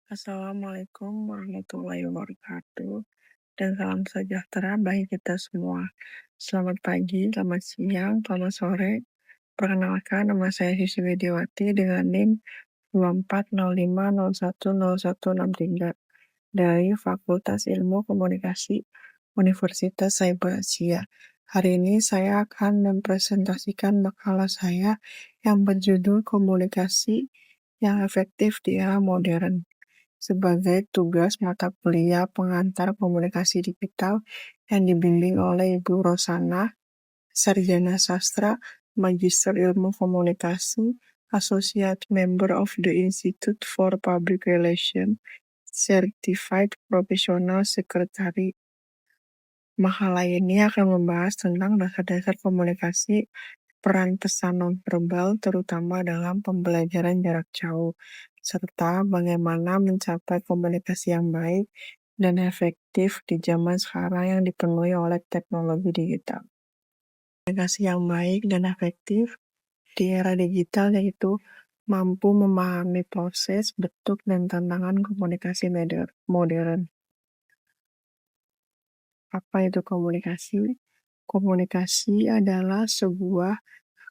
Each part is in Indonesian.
Assalamualaikum warahmatullahi wabarakatuh, dan salam sejahtera bagi kita semua. Selamat pagi, selamat siang, selamat sore. Perkenalkan, nama saya Sisi Widiawati dengan NIM 2405010163 dari Fakultas Ilmu Komunikasi Universitas Saibul Asia. Hari ini saya akan mempresentasikan makalah saya yang berjudul Komunikasi yang Efektif di Era Modern sebagai tugas mata kuliah pengantar komunikasi digital yang dibimbing oleh Ibu Rosana, Sarjana Sastra, Magister Ilmu Komunikasi, Associate Member of the Institute for Public Relations, Certified Professional Secretary. Makalah ini akan membahas tentang dasar-dasar komunikasi, peran pesan nonverbal terutama dalam pembelajaran jarak jauh, serta bagaimana mencapai komunikasi yang baik dan efektif di zaman sekarang yang dipenuhi oleh teknologi digital. Komunikasi yang baik dan efektif di era digital yaitu mampu memahami proses, bentuk, dan tantangan komunikasi modern. Apa itu komunikasi? Komunikasi adalah sebuah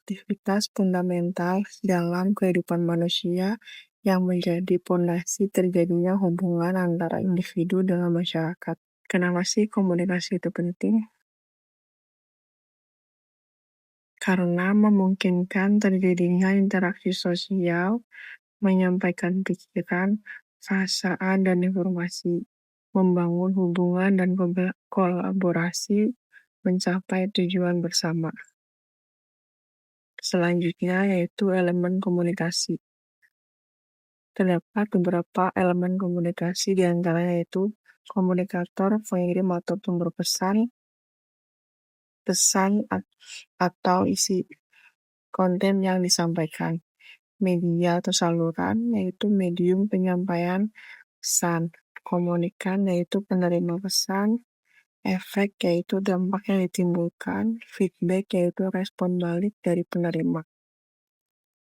aktivitas fundamental dalam kehidupan manusia yang menjadi pondasi terjadinya hubungan antara individu dengan masyarakat. Kenapa sih komunikasi itu penting? Karena memungkinkan terjadinya interaksi sosial, menyampaikan pikiran, perasaan, dan informasi, membangun hubungan dan kolaborasi, mencapai tujuan bersama. Selanjutnya yaitu elemen komunikasi. Terdapat beberapa elemen komunikasi diantaranya yaitu komunikator, pengirim ataupun berpesan, pesan atau isi konten yang disampaikan, media atau saluran yaitu medium penyampaian pesan, komunikan yaitu penerima pesan, efek yaitu dampak yang ditimbulkan, feedback yaitu respon balik dari penerima.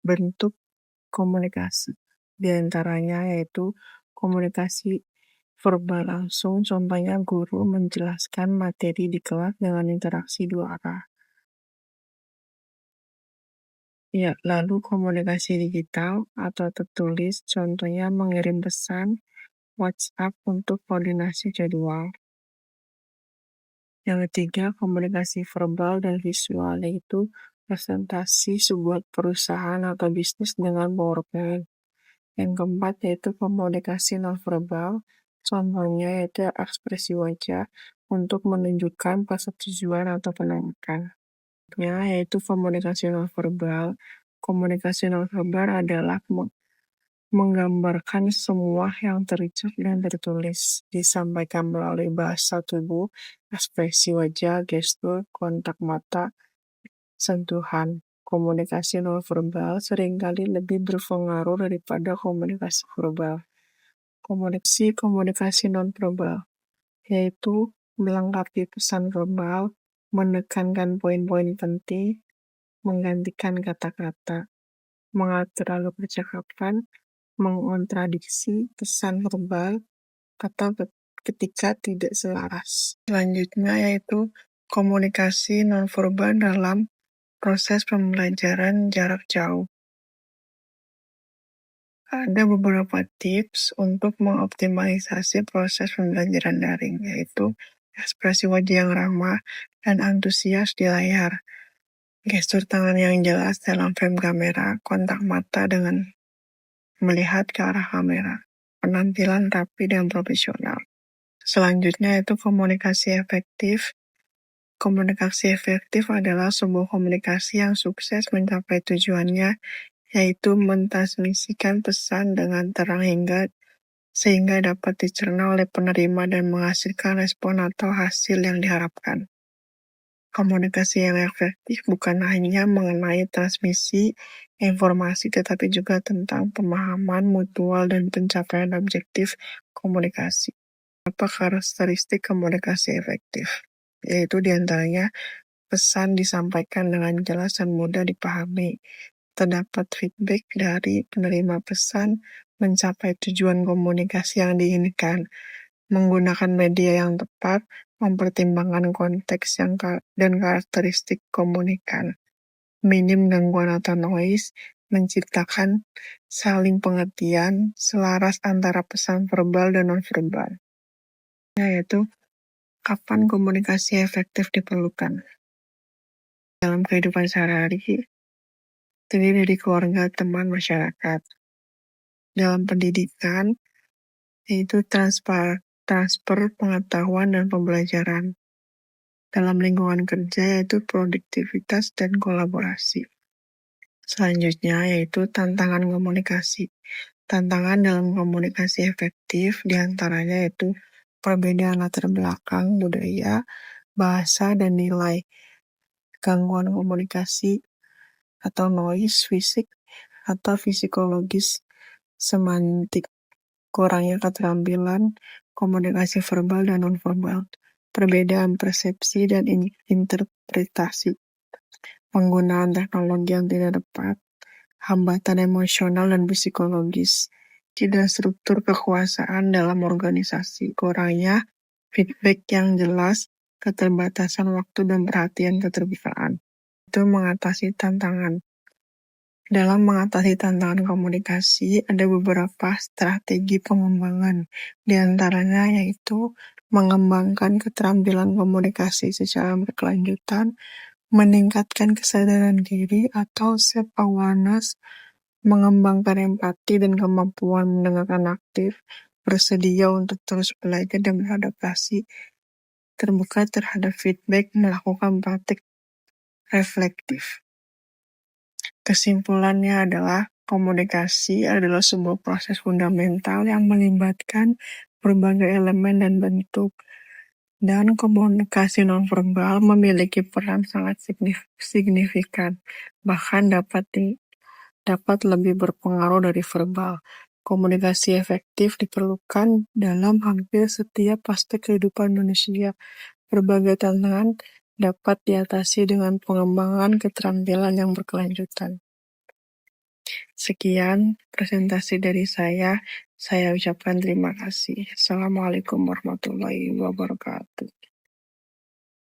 Bentuk komunikasi diantaranya yaitu komunikasi verbal langsung, contohnya guru menjelaskan materi di kelas dengan interaksi dua arah. Ya, lalu komunikasi digital atau tertulis, contohnya mengirim pesan WhatsApp untuk koordinasi jadwal. Yang ketiga, komunikasi verbal dan visual, yaitu presentasi sebuah perusahaan atau bisnis dengan PowerPoint. Yang keempat yaitu komunikasi nonverbal, contohnya yaitu ekspresi wajah untuk menunjukkan persetujuan atau penolakan. Yaitu komunikasi nonverbal. Komunikasi nonverbal adalah menggambarkan semua yang terucap dan tertulis, disampaikan melalui bahasa tubuh, ekspresi wajah, gestur, kontak mata, sentuhan. Komunikasi nonverbal seringkali lebih berpengaruh daripada komunikasi verbal. Komunikasi nonverbal yaitu melengkapi pesan verbal, menekankan poin-poin penting, menggantikan kata-kata, mengatur alur percakapan, mengontradiksi pesan verbal, atau ketika tidak selaras. Selanjutnya yaitu komunikasi nonverbal dalam proses pembelajaran jarak jauh. Ada beberapa tips untuk mengoptimalisasi proses pembelajaran daring, yaitu ekspresi wajah yang ramah dan antusias di layar, gestur tangan yang jelas dalam frame kamera, kontak mata dengan melihat ke arah kamera, penampilan rapi dan profesional. Selanjutnya itu komunikasi efektif. Komunikasi efektif adalah sebuah komunikasi yang sukses mencapai tujuannya, yaitu mentransmisikan pesan dengan terang sehingga dapat dicerna oleh penerima dan menghasilkan respon atau hasil yang diharapkan. Komunikasi yang efektif bukan hanya mengenai transmisi informasi, tetapi juga tentang pemahaman mutual dan pencapaian objektif komunikasi. Apa karakteristik komunikasi efektif? Yaitu diantaranya pesan disampaikan dengan jelas dan mudah dipahami. Terdapat feedback dari penerima pesan, mencapai tujuan komunikasi yang diinginkan, menggunakan media yang tepat, mempertimbangkan konteks dan karakteristik komunikan, minim gangguan atau noise, menciptakan saling pengertian, selaras antara pesan verbal dan nonverbal. Yaitu, kapan komunikasi efektif diperlukan? Dalam kehidupan sehari-hari, terdiri dari keluarga, teman, masyarakat. Dalam pendidikan, yaitu transfer pengetahuan dan pembelajaran. Dalam lingkungan kerja, yaitu produktivitas dan kolaborasi. Selanjutnya, yaitu tantangan komunikasi. Tantangan dalam komunikasi efektif diantaranya yaitu perbedaan latar belakang, budaya, bahasa, dan nilai. Gangguan komunikasi atau noise fisik atau psikologis, semantik, kurangnya keterampilan komunikasi verbal dan nonverbal, perbedaan persepsi dan interpretasi, penggunaan teknologi yang tidak tepat, hambatan emosional dan psikologis, tidak struktur kekuasaan dalam organisasi, kurangnya feedback yang jelas, keterbatasan waktu dan perhatian keterbukaan. Itu mengatasi tantangan. Dalam mengatasi tantangan komunikasi, ada beberapa strategi pengembangan. Di antaranya yaitu mengembangkan keterampilan komunikasi secara berkelanjutan, meningkatkan kesadaran diri atau self-awareness, mengembangkan empati dan kemampuan mendengarkan aktif, bersedia untuk terus belajar dan beradaptasi, terbuka terhadap feedback, melakukan praktik reflektif. Kesimpulannya adalah komunikasi adalah sebuah proses fundamental yang melibatkan berbagai elemen dan bentuk. Dan komunikasi nonverbal memiliki peran sangat signifikan, bahkan dapat lebih berpengaruh dari verbal. Komunikasi efektif diperlukan dalam hampir setiap aspek kehidupan manusia. Berbagai tantangan dapat diatasi dengan pengembangan keterampilan yang berkelanjutan. Sekian presentasi dari saya. Saya ucapkan terima kasih. Assalamualaikum warahmatullahi wabarakatuh.